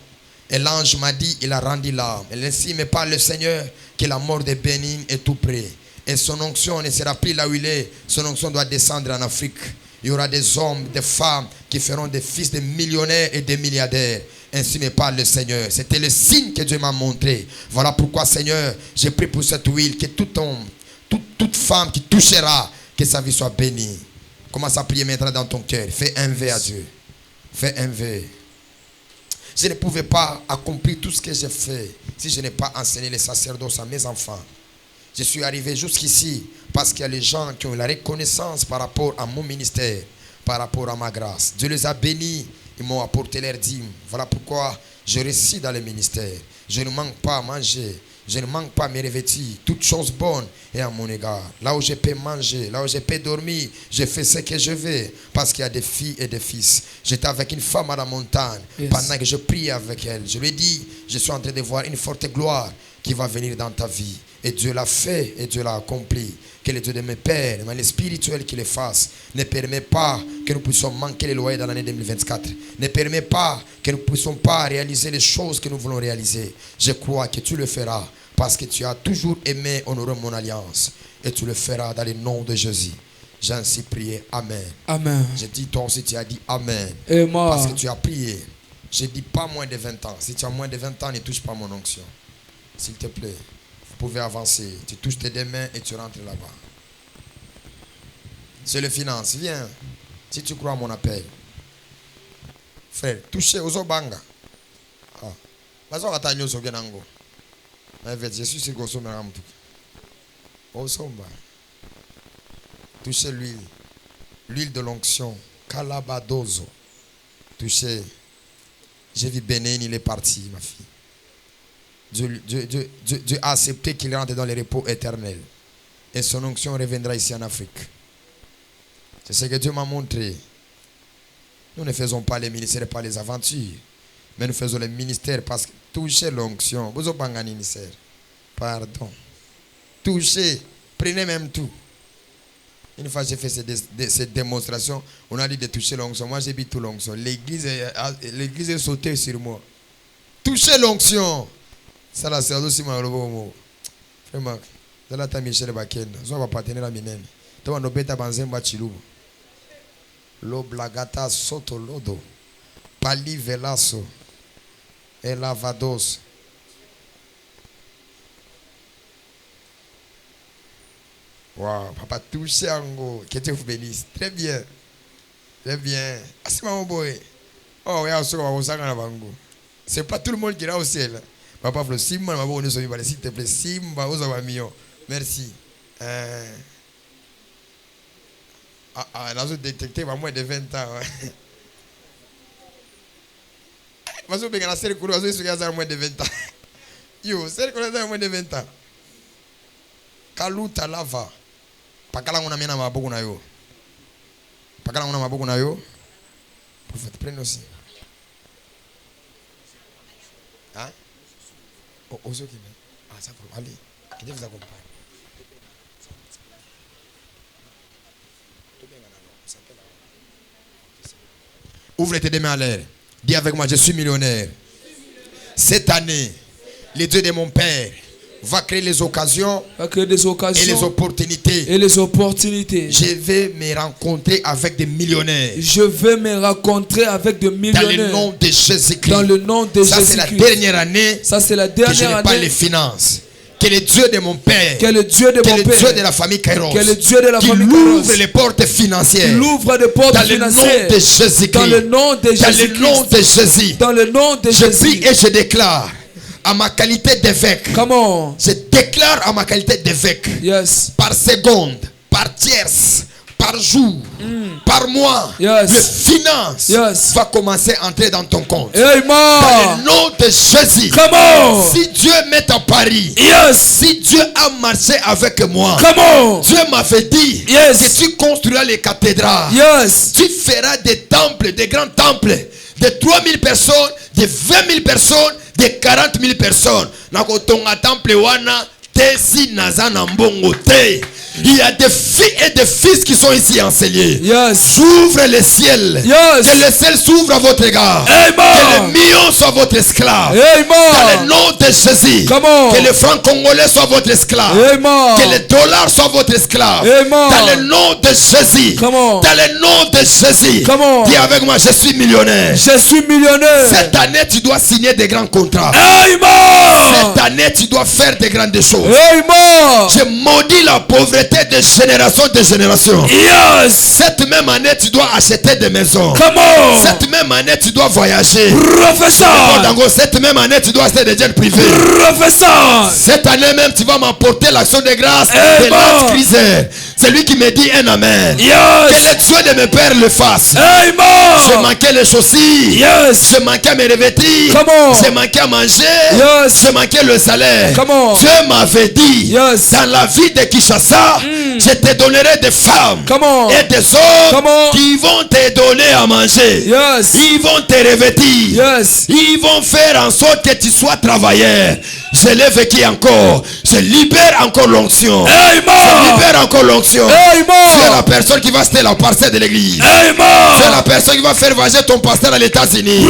Et l'ange m'a dit, il a rendu l'âme. Et ainsi me parle le Seigneur, que la mort de Bénin est tout près. Et son onction ne sera plus là où il est. Son onction doit descendre en Afrique. Il y aura des hommes, des femmes qui feront des fils de millionnaires et de milliardaires. Ainsi me parle le Seigneur. C'était le signe que Dieu m'a montré. Voilà pourquoi, Seigneur, j'ai pris pour cette huile, que tout homme, toute femme qui touchera, que sa vie soit bénie. Commence à prier maintenant dans ton cœur. Fais un vœu à Dieu. Fais un vœu. Je ne pouvais pas accomplir tout ce que j'ai fait si je n'ai pas enseigné les sacerdoces à mes enfants. Je suis arrivé jusqu'ici parce qu'il y a les gens qui ont la reconnaissance par rapport à mon ministère, par rapport à ma grâce. Dieu les a bénis, ils m'ont apporté leur dîme. Voilà pourquoi je réussis dans le ministère. Je ne manque pas à manger. Je ne manque pas à me revêtir. Toute chose bonne est à mon égard. Là où je peux manger, là où je peux dormir, je fais ce que je veux. Parce qu'il y a des filles et des fils. J'étais avec une femme à la montagne. Pendant que je priais avec elle, je lui ai dit, je suis en train de voir une forte gloire qui va venir dans ta vie. Et Dieu l'a fait et Dieu l'a accompli. Que le Dieu de mes pères, mais les spirituels qui les fassent, ne permet pas que nous puissions manquer les loyers dans l'année 2024. Ne permet pas que nous ne puissions pas réaliser les choses que nous voulons réaliser. Je crois que tu le feras parce que tu as toujours aimé honorer mon alliance. Et tu le feras dans le nom de Jésus. J'ai ainsi prié. Amen. Amen. Je dis toi aussi tu as dit Amen. Et moi. Parce que tu as prié. Je dis pas moins de 20 ans. Si tu as moins de 20 ans, ne touche pas mon onction. S'il te plaît. Vous pouvez avancer. Tu touches tes deux mains et tu rentres là-bas. C'est le finance. Viens. Si tu crois à mon appel. Frère, touchez aux obanga. Je suis sûr que touchez l'huile. L'huile de l'onction. Calabadozo. Touchez. J'ai vu Bénin, il est parti, ma fille. Dieu a accepté qu'il rentre dans le repos éternel. Et son onction reviendra ici en Afrique. C'est ce que Dieu m'a montré. Nous ne faisons pas les ministères et pas les aventures. Mais nous faisons les ministères parce que touchez l'onction. Vous avez un ministère. Pardon. Touchez. Prenez même tout. Une fois j'ai fait cette démonstration, on a dit de toucher l'onction. Moi j'ai vu tout l'onction. L'église est sautée sur moi. Touchez l'onction. Ça là c'est aussi ma lobo. Vraiment. Dans la tami Michel Bakenda. Zo va partenaire à minene. Toi no beta banzemba chilubu. Lo blagata soto lodo. Pali velaso. Elavados. Wow, papa touché ango. Que Dieu vous bénisse. Très bien. Très bien. Asima mon boy. Oh, ouais, c'est pas tout le monde qui est là au ciel. Papa, Simba, s'il te plaît, Simba, merci. Nous détecté à moins de 20 ans. Vous avez moins de 20 ans. Yo, c'est moins de 20 ans. Kaluta lava. Pakala on a mis ma boku na yo. Pakala on a ma boku na yo. Prophète, prenez aussi. Hein? Oh, ça faut aller. Qui vous accompagne? Ouvre tes deux mains à l'air. Dis avec moi, je suis millionnaire. Cette année, le Dieu de mon Père va créer les occasions, et les opportunités. Je vais me rencontrer avec des millionnaires. Dans le nom de Jésus-Christ. Ça, c'est la dernière année que je n'ai pas les finances. Que le Dieu de mon Père, que le Dieu de la famille Kairos, qui ouvre les portes financières dans le nom de Jésus-Christ. Dans le nom de Jésus. Je prie et je déclare à ma qualité d'évêque. Je déclare à ma qualité d'évêque. Par seconde, par tierce, par jour, par mois, le finance va commencer à entrer dans ton compte. Dans le nom de Jésus. Si Dieu met à Paris, si Dieu a marché avec moi, Dieu m'avait dit que tu construiras les cathédrales, tu feras des temples, des grands temples, de 3000 personnes, de 20 000 personnes, de 40 000 personnes. Il y a des filles et des fils qui sont ici enseignés. J'ouvre le ciel. Que le ciel s'ouvre à votre égard. Que les millions soient votre esclave. Dans le nom de Jésus. Que les francs congolais soient votre esclave. Que les dollars soient votre esclave. Dans le nom de Jésus. Dans le nom de Jésus. Dis avec moi, je suis millionnaire. Cette année, tu dois signer des grands contrats. Cette année, tu dois faire des grandes choses. Je maudis la pauvreté de génération en génération. Cette même année, tu dois acheter des maisons. Cette même année, tu dois voyager. Cette même année, tu dois acheter des jets privés. Cette année même, tu vas m'apporter l'action de grâce de l'antichrist. C'est lui qui me dit un amen. Que le Dieu de mes pères le fasse. Je manquais les chaussures. Je manquais mes revêtis. Je manquais à manger. Je manquais le salaire. Dieu m'avait dit dans la vie de Kinshasa, je te donnerai des femmes et des hommes qui vont te donner à manger. Ils vont te revêtir. Ils vont faire en sorte que tu sois travailleur. Je l'ai vécu encore. Je libère encore l'onction. Je libère encore l'onction. Tu es la personne qui va céder la parcelle de l'église. Tu es la personne qui va faire voyager ton pasteur à l'États-Unis.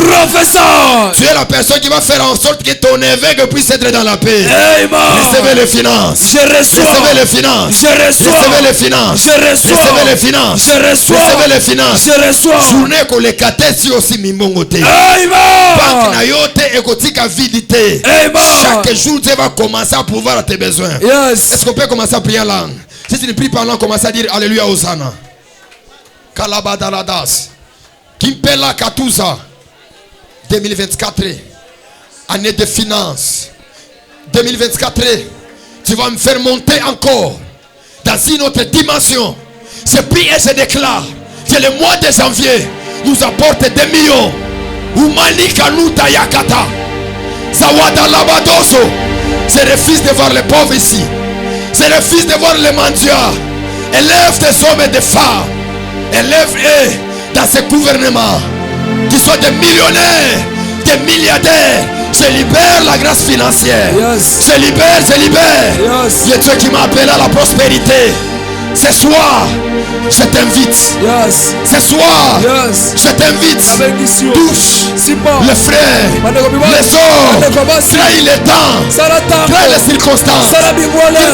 Tu es la personne qui va faire en sorte que ton évêque puisse être dans la paix. Recevez les finances. Recevez les finances. Recevez les finances. Recevez les finances. Recevez les finances. Journée qu'on les cathètes si aussi mimongote. Banque na yote ekotika vidité. Chaque jour tu vas commencer à pouvoir à tes besoins. Est-ce qu'on peut commencer à prier en langue? Si tu ne pries pas en langue, commence à dire Alléluia Hosanna. Kalabadaladas. Kimpela Katuza. 2024. Année de finances. 2024. Tu vas me faire monter encore dans une autre dimension. Je prie et je déclare que le mois de janvier nous apporte des millions. Umani Kanuta Yakata. Zawada Labadoso. Je refuse de voir les pauvres ici. Je refuse de voir les mendiants. Élève des hommes et des femmes. Élève-les dans ce gouvernement. Qui soient des millionnaires, des milliardaires. Je libère la grâce financière. Je libère. Il y a Dieu qui m'a appelé à la prospérité. Ce soir, je t'invite. Ce soir, je t'invite. Touche les frères, les sœurs. Crée les temps. Crée les circonstances. Qu'il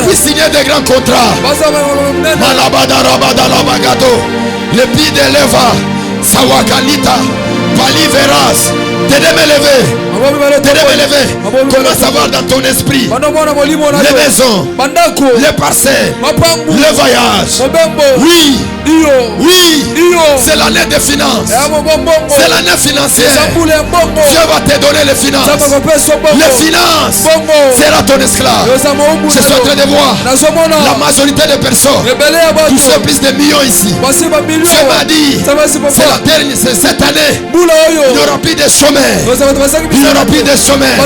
puisse signer des grands contrats. Malabada-rabada-labagado. Le pied de l'Eva. Sawakalita. Valiveras. T'aider me lever. Commence à voir dans ton esprit les maisons, les parcelles, le voyage. Oui, c'est l'année des finances. C'est l'année financière. Dieu va te donner les finances. Les finances sera ton esclave. Je suis en train de voir la majorité des personnes qui sont plus de millions ici. Dieu m'a dit, c'est la dernière, c'est cette année. Il n'y aura plus de chômeurs. Il n'y aura plus de chômeurs.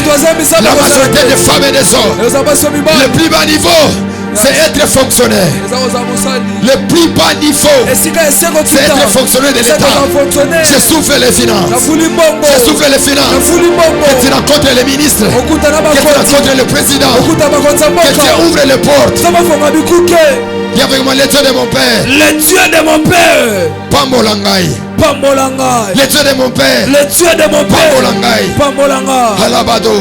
La majorité des femmes et des hommes. Le plus bas niveau, c'est être fonctionnaire. Le plus bas niveau, c'est être fonctionnaire de l'État. Je souffle les finances. Je souffle les finances. Que tu rencontres les ministres. Que tu rencontres le président. Que tu ouvres les portes. Dis avec moi, le Dieu de mon père. Le Dieu de mon père. Pambolangai. Le Dieu de mon père. Le Dieu de mon père. Pambolangai. Alabado.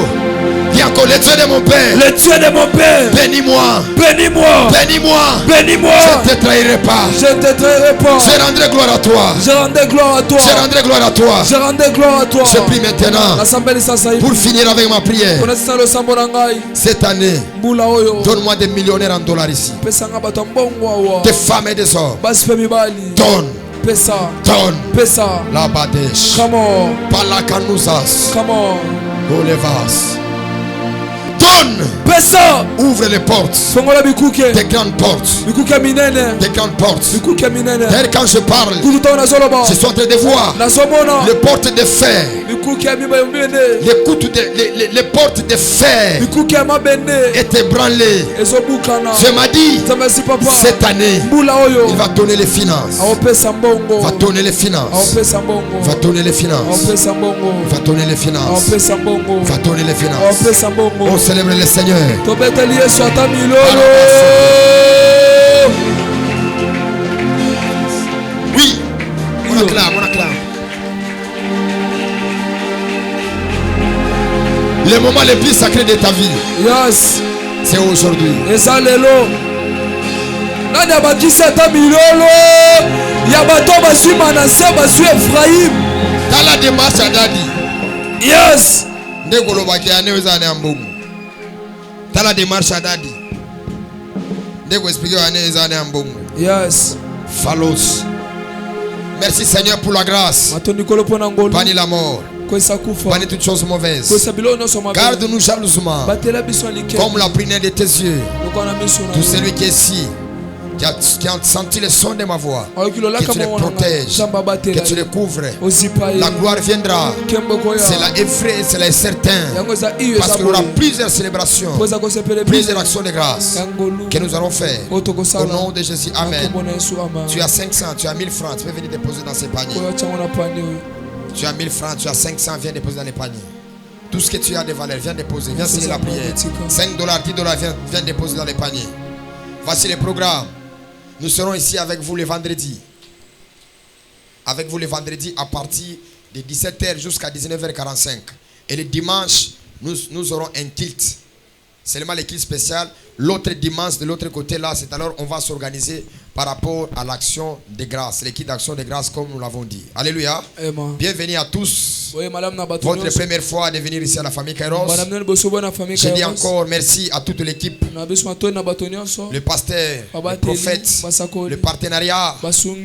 Dis encore, le Dieu de mon père. Le Dieu de mon père. Bénis-moi. Bénis-moi. Bénis-moi. Bénis-moi. Je ne te trahirai pas. Je ne te trahirai pas. Je rendrai gloire à toi. Je rendrai gloire à toi. Je rendrai gloire à toi. Je rendrai gloire à toi. Je prie maintenant pour finir avec ma prière. Cette année, donne-moi des millionnaires en dollars ici. Des femmes et des hommes. Donne. Pesa. La Badesh. Come on. Palakanusas. Come on. Olevas. Donne. Pesa. Ouvre les portes. Des grandes portes. Des grandes portes. D'ailleurs, quand je parle, je suis en train de voir les portes de fer. Les portes de fer étaient branlées. Je m'a dit, cette année, il va donner les finances. Va donner les finances. Va donner les finances. Va donner les finances. Va donner les finances. On célèbre le Seigneur. Oui, on acclame. Le moment le plus sacré de ta vie, yes, c'est aujourd'hui. Et ça lelo. Nani abakisi ata milolo. Yabato basu Manasseh basu Ephraim. Dans la démarche à Dadi. Yes. Ndegolobaki aneweza ne ambomu. Dans la démarche à Dadi. Ndego expliquer aneweza ne ambomu. Yes. Falos. Merci Seigneur pour la grâce. Bannis la mort. Bannis toutes choses mauvaises. Garde-nous jalousement. Comme la prière de tes yeux. Tout celui qui est ici, qui a senti le son de ma voix, que tu les protèges, que tu les couvres. La gloire viendra. C'est là effrayé, c'est là certain. Parce qu'il y aura plusieurs célébrations, plusieurs actions de grâce que nous allons faire. Au nom de Jésus, Amen. Tu as 500, tu as 1000 francs, tu peux venir déposer dans ces paniers. Tu as 1000 francs, tu as 500, viens déposer dans les paniers. Tout ce que tu as de valeur, viens déposer, viens signer la prière. 5 dollars, 10 dollars, viens déposer dans les paniers. Voici le programme. Nous serons ici avec vous le vendredi. Avec vous le vendredi à partir de 17h jusqu'à 19h45. Et le dimanche, nous aurons un tilt. Seulement le tilt spécial. L'autre dimanche, de l'autre côté là, c'est alors on va s'organiser par rapport à l'action de grâce. L'équipe d'action de grâce comme nous l'avons dit. Alléluia. Amen. Bienvenue à tous. Votre première fois de venir ici à la famille Kairos. Je dis encore merci à toute l'équipe. Le pasteur, le prophète, le partenariat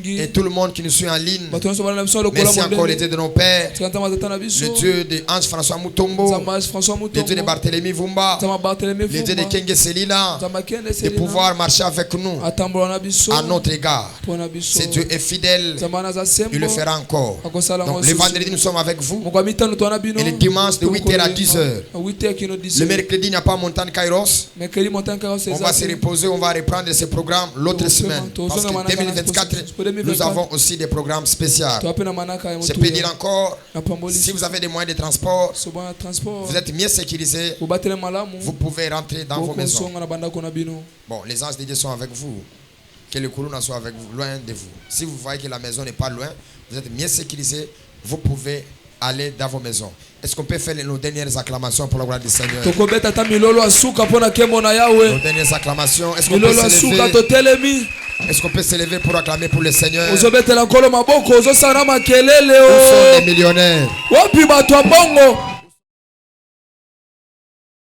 et tout le monde qui nous suit en ligne. Merci encore le Dieu de nos pères, le Dieu de Ange François Mutombo, le Dieu de Barthélemy Vumba, le Dieu de Kenge Selina, de pouvoir marcher avec nous à notre égard. Si Dieu est fidèle, il le fera encore. Donc le vendredi nous sommes avec vous. Et le dimanche de 8h à 10h. Le mercredi il n'y a pas montagne Kairos. On va se reposer, on va reprendre ce programme l'autre semaine. Parce que 2024, nous avons aussi des programmes spéciaux. Je peux dire encore, si vous avez des moyens de transport, vous êtes mieux sécurisés, vous pouvez rentrer dans vos maisons. Bon, les anges de Dieu sont avec vous. Que le Koulouna soit avec vous, loin de vous. Si vous voyez que la maison n'est pas loin, vous êtes mieux sécurisés, vous pouvez aller dans vos maisons. Est-ce qu'on peut faire nos dernières acclamations pour la gloire du Seigneur? Nos dernières acclamations. Est-ce qu'on peut se lever? Est-ce qu'on peut s'élever pour acclamer pour le Seigneur? Où sont des millionnaires?